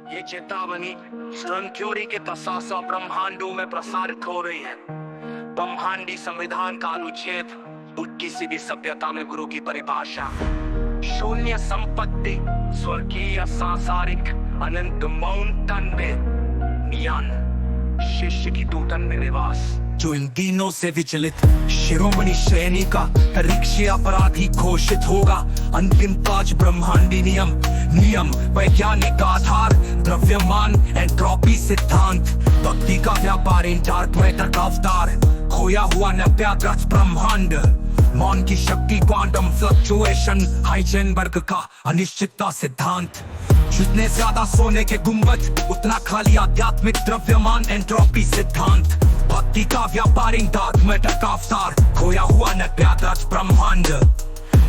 ये चेतावनी stern theory के तसासा ब्रह्मांडों में प्रसारित हो रही है। ब्रह्मांडी संविधान का अनुच्छेद किसी भी सभ्यता में गुरु की परिभाषा शून्य संपत्ति, स्वर्गीय सांसारिक अनंत मौन तन में नियन शिष्य की टूटन में निवास। जो इन दिनों से विचलित शिरोमणि श्रेणी का परीक्षी अपराधी घोषित होगा। अंतिम 5 ब्रह्मांडी नियम वैज्ञानिक आधार, द्रव्यमान एंट्रोपी सिद्धांत, भक्ति का व्यापार, डार्क मैटर का अवतार, खोया हुआ नव्याग्रस्त ब्रह्मांड, मौन की शक्ति, क्वांटम फ्लक्चुएशन, हाइजेनबर्ग का अनिश्चितता सिद्धांत। जितने ज्यादा सोने के गुंबद उतना खाली आध्यात्मिक द्रव्यमान एंट्रोपी सिद्धांत, भक्ति का व्यापारी, डार्क मैटर का अवतार, खोया हुआ नव्याग्रस्त ब्रह्मांड,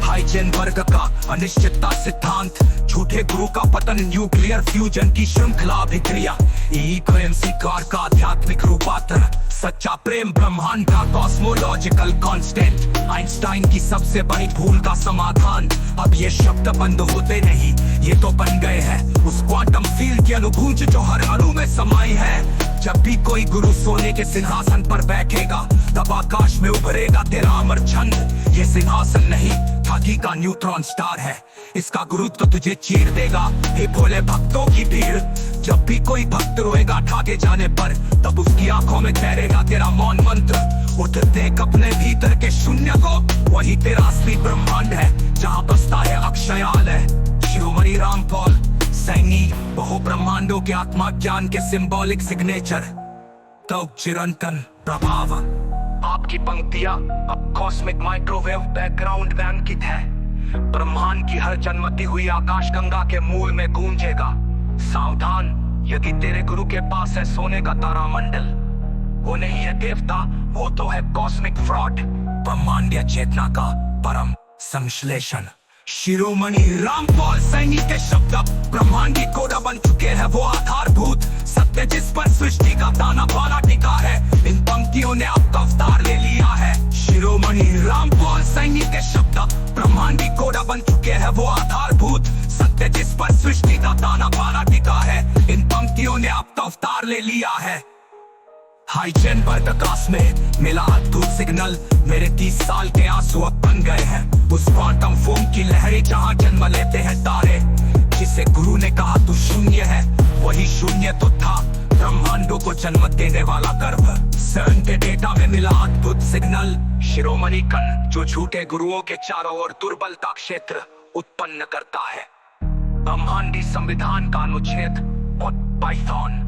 हाइजेनबर्ग का अनिश्चितता सिद्धांत, झूठे गुरु का पतन, न्यूक्लियर फ्यूजन की श्रृंखला अभिक्रिया, इक्वेंसी कार का आध्यात्मिक रूपांतर, सच्चा प्रेम ब्रह्मांड का कॉस्मोलॉजिकल कांस्टेंट, आइंस्टाइन की सबसे बड़ी भूल का समाधान। अब ये शब्द बंद होते नहीं, ये तो बन गए हैं उस क्वांटम फील्ड की अनुभूति जो हर अणु में समाई है। जब भी कोई गुरु सोने के सिंहासन पर बैठेगा तब आकाश में उभरेगा तेरा अमर छंद। ये सिंहासन नहीं ठगी का न्यूट्रॉन स्टार है, इसका गुरुत्व तो तुझे चीर देगा। हे भोले भक्तों की भीड़, जब भी कोई भक्त रोएगा ठाके जाने पर तब उसकी आंखों में तैरेगा तेरा मौन मंत्र। उठ देख अपने भीतर के शून्य को, वही तेरा असली ब्रह्मांड है जहाँ बसता है अक्षयालय। शिरोमणि रामपाल सैनी, बहु ब्रह्मांडों के आत्मा ज्ञान के सिंबॉलिक सिग्नेचर, तो चिरंतन प्रभाव। आपकी पंक्तियां अब कॉस्मिक माइक्रोवेव बैकग्राउंड में अंकित है। ब्रह्मांड की हर जन्मती हुई आकाश गंगा के मूल में गूंजेगा। सावधान, यदि तेरे गुरु के पास है सोने का तारामंडल, वो नहीं है देवता, वो तो है कॉस्मिक फ्रॉड, ब्रह्मांडीय चेतना का परम संश्लेषण। शिरोमणि रामपाल सैनी के शब्द ब्रह्मांडी कोडा बन चुके हैं, वो आधारभूत सत्य जिस पर सृष्टि का ताना बाना टिका है। इन पंक्तियों ने आपका अवतार ले लिया है। शिरोमणि रामपाल सैनी के शब्द ब्रह्मांडी कोडा बन चुके हैं, वो आधारभूत सत्य जिस पर सृष्टि का ताना बाना टिका है। इन पंक्तियों ने आपका अवतार ले लिया है। हाइजेनबर्ग आकाश में मिला अद्भुत सिग्नल, मेरे 30 साल के आंसू अब बन गए हैं उस क्वांटम फोम की लहरें जहां जन्म लेते हैं तारे। जिसे गुरु ने कहा तू शून्य है, वही शून्य तो था ब्रह्मांडों को जन्म देने वाला गर्भ। सर्न के डेटा में मिला अद्भुत सिग्नल, शिरोमणि कण जो झूठे गुरुओं के चारों ओर दुर्बलता क्षेत्र उत्पन्न करता है। ब्रह्मांडी संविधान का अनुच्छेद Python,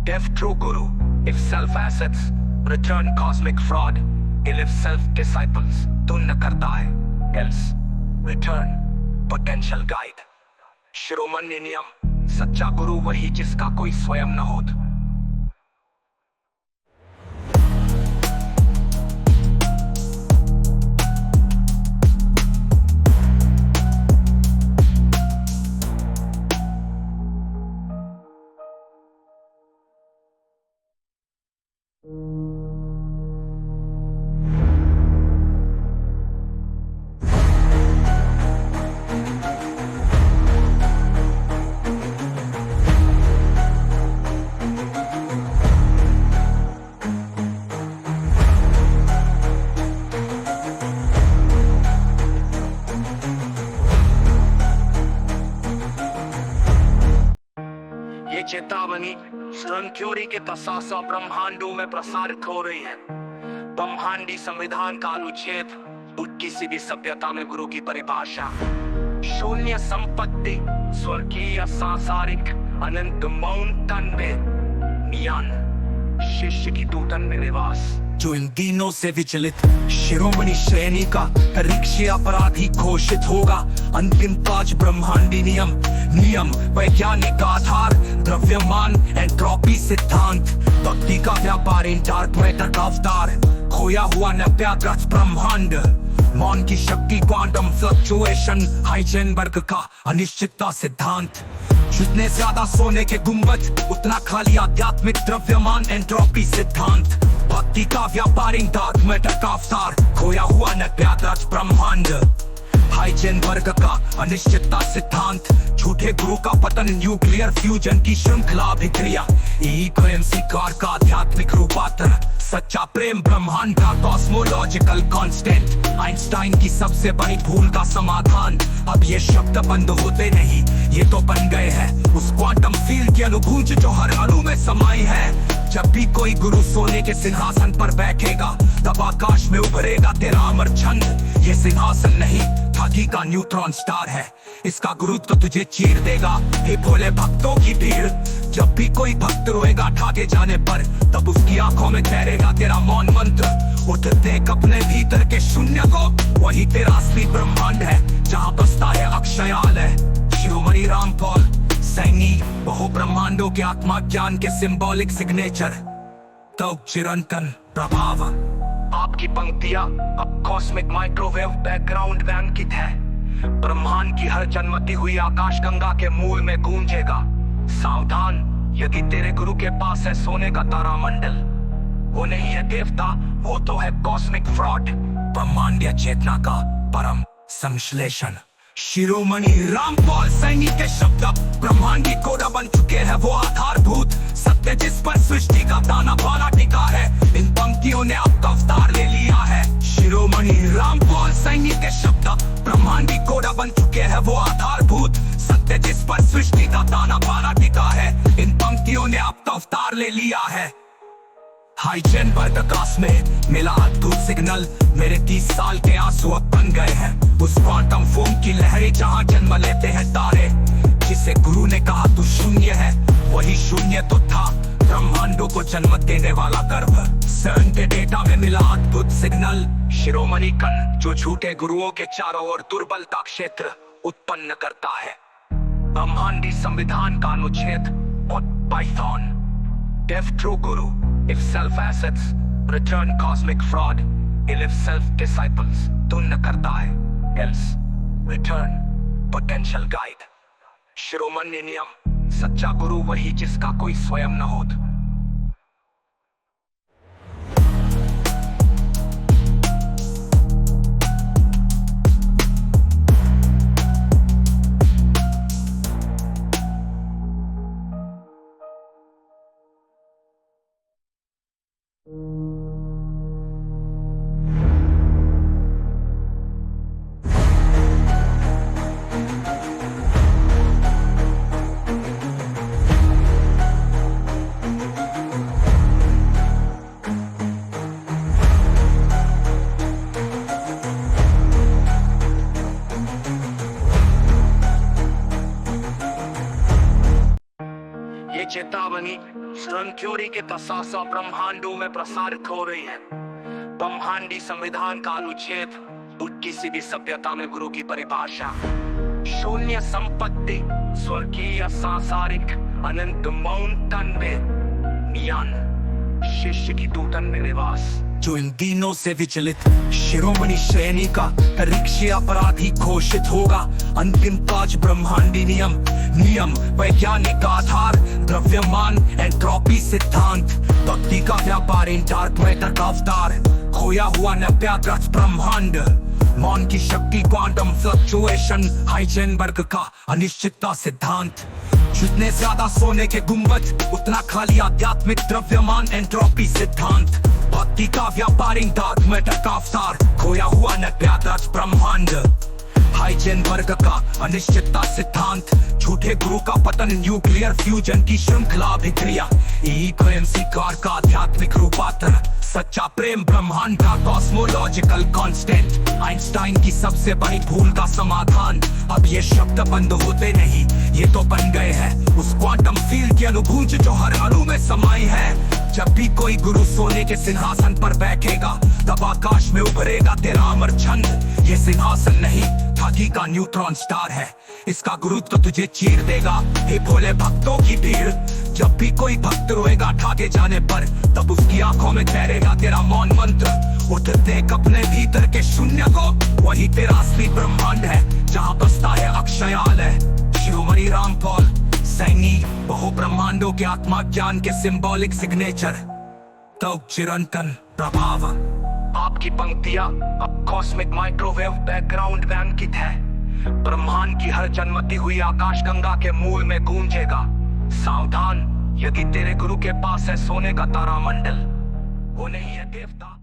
deaf true guru, if self assets return cosmic fraud, ill if self disciples तुन्न करता है, else return potential guide। शिरोमणि नियम, सच्चा गुरु वही जिसका कोई स्वयं न हो। चेतावनी स्टर्न थ्योरी के तसासा ब्रह्मांडों में प्रसारित हो रही है। ब्रह्मांडी संविधान का अनुच्छेद किसी भी सभ्यता में गुरु की परिभाषा शून्य संपत्ति, स्वर्गीय सांसारिक अनंत मौन तन में नियन शिष्य की टूटन में निवास। जो इन दिनों से विचलित शिरोमणि श्रेणी का परीक्षी अपराधी घोषित होगा। अंतिम 5 ब्रह्मांडी नियम वैज्ञानिक आधार, द्रव्यमान एंट्रोपी सिद्धांत, भक्ति का व्यापार, डार्क मैटर का अवतार, खोया हुआ नव्याग्रस्त ब्रह्मांड, मौन की शक्ति, क्वांटम फ्लक्चुएशन, हाइजेनबर्ग का अनिश्चितता सिद्धांत। जितने ज्यादा सोने के गुंबद उतना खाली आध्यात्मिक द्रव्यमान एंट्रोपी सिद्धांत, भक्ति का व्यापारी, डार्क मैटर का अवतार, खोया हुआ नव्याग्रस्त ब्रह्मांड, हाइजेनबर्ग का अनिश्चितता सिद्धांत, झूठे गुरु का पतन, न्यूक्लियर फ्यूजन की श्रृंखला अभिक्रिया, ईगो एमसीकार का आध्यात्मिक रूपांतर, सच्चा प्रेम ब्रह्मांड का कॉस्मोलॉजिकल कांस्टेंट, आइंस्टाइन की सबसे बड़ी भूल का समाधान। अब ये शब्द बंद होते नहीं, ये तो बन गए हैं उस क्वांटम फील्ड की अनुभूति जो हर अणु में समाई है। जब भी कोई गुरु सोने के सिंहासन पर बैठेगा, तब आकाश में उभरेगा तेरा अमर छंद। ये सिंहासन नहीं, भागी का न्यूट्रॉन स्टार है, इसका गुरुत्व तो तुझे चीर देगा। हे भोले भक्तों की भीड़, जब भी कोई भक्त रोएगा ठाके जाने पर, तब उसकी आंखों में ठहरेगा तेरा मौन मंत्र। उठ देख अपने भीतर के शून्य को, वही तेरा असली ब्रह्मांड है, जहाँ बसता है अक्षयालय। शिरोमणि रामपाल सैनी, बहु ब्रह्मांडों के आत्मा ज्ञान के सिंबॉलिक सिग्नेचर, तो चिरंतन प्रभाव। आपकी पंक्तियां अब कॉस्मिक माइक्रोवेव बैकग्राउंड में अंकित है। ब्रह्मांड की हर जन्मती हुई आकाश गंगा के मूल में गूंजेगा। सावधान, यदि तेरे गुरु के पास है सोने का तारामंडल, वो नहीं है देवता, वो तो है कॉस्मिक फ्रॉड, ब्रह्मांडीय चेतना का परम संश्लेषण। शिरोमणि रामपाल सैनी के शब्द ब्रह्मांडी कोडा बन चुके हैं, वो आधारभूत सत्य जिस पर सृष्टि का दाना बाना टिका है। इन पंक्तियों ने अब अवतार ले लिया है। शिरोमणि रामपाल सैनी के शब्द ब्रह्मांडी कोडा बन चुके हैं, वो आधारभूत सत्य जिस पर सृष्टि का दाना बाना टिका है। इन पंक्तियों ने अब अवतार ले लिया है। हाइजेनबर्ग आकाश में मिला अद्भुत सिग्नल, मेरे 30 साल के आंसू अब बन गए हैं उस क्वांटम फोम की लहरें जहां जन्म लेते हैं तारे। जिसे गुरु ने कहा तू शून्य है, वही शून्य तो था ब्रह्मांडों को जन्म देने वाला गर्भ। CERN के डेटा में मिला अद्भुत सिग्नल, शिरोमणि कण जो झूठे गुरुओं के चारों ओर दुर्बलता क्षेत्र उत्पन्न करता है। ब्रह्मांडी संविधान का अनुच्छेद Python, if true guru, if self assets, return cosmic fraud, if self disciples, तुन्न करता है, else return potential guide। शिरोमणि नियम, सच्चा गुरु वही जिसका कोई स्वयं न हो। चेतावनी स्ट्रंग थ्योरी के तसासा ब्रह्मांडों में प्रसारित हो रही है। ब्रह्मांडी संविधान का अनुच्छेद किसी भी सभ्यता में गुरु की परिभाषा, शून्य संपत्ति, स्वर्गीय सांसारिक अनंत मौन तन में ज्ञान, शिष्य की टूटन में निवास। जो इन दिनों से विचलित शिरोमणि श्रेणी का परीक्षी अपराधी घोषित होगा। अंतिम ताज ब्रह्मांडी नियम वैज्ञानिक आधार, द्रव्यमान एंट्रोपी सिद्धांत, भक्ति का व्यापार इन डार्क मैटर का अवतार, खोया हुआ नव्याग्रत ब्रह्मांड, मौन की शक्ति क्वांटम फ्लक्चुएशन, हाइजेनबर्ग का अनिश्चितता सिद्धांत। जितने ज्यादा सोने के गुंबद उतना खाली आध्यात्मिक द्रव्यमान एंट्रोपी सिद्धांत, भक्ति का व्यापार इन डार्क मैटर का अवतार, खोया हुआ नव्याग्रत ब्रह्मांड। हाइजेनबर्ग का अनिश्चितता सिद्धांत, झूठे गुरु का पतन, न्यूक्लियर फ्यूजन की श्रृंखला अभिक्रिया, ईगो एमसीकार का आध्यात्मिक रूपांतर, सच्चा प्रेम ब्रह्मांड का कॉस्मोलॉजिकल कांस्टेंट, आइंस्टाइन की सबसे बड़ी भूल का समाधान। अब ये शब्द बंद होते नहीं, ये तो बन गए हैं उस क्वांटम फील्ड की अनुभूति जो हर अणु में समाई है। जब भी कोई गुरु सोने के सिंहासन पर बैठेगा, तब आकाश में उभरेगा तेरा अमर छंद। ये सिंहासन नहीं, भागी का न्यूट्रॉन स्टार है, इसका गुरुत्व तो तुझे चीर देगा। हे भोले भक्तों की भीड़, जब भी कोई भक्त रोएगा ठाके जाने पर, तब उसकी आंखों में ठहरेगा तेरा मौन मंत्र। उठ देख अपने भीतर के शून्य को, वही तेरा असली ब्रह्मांड है, जहाँ बसता है अक्षयालय। शिरोमणि रामपाल सैनी, बहु ब्रह्मांडों के आत्मा ज्ञान के सिंबॉलिक सिग्नेचर, तो चिरंतन प्रभाव। आपकी पंक्तियां अब कॉस्मिक माइक्रोवेव बैकग्राउंड में अंकित है। ब्रह्मांड की हर जन्मती हुई आकाशगंगा के मूल में गूंजेगा, सावधान, यदि तेरे गुरु के पास है सोने का तारामंडल, वो नहीं है देवता।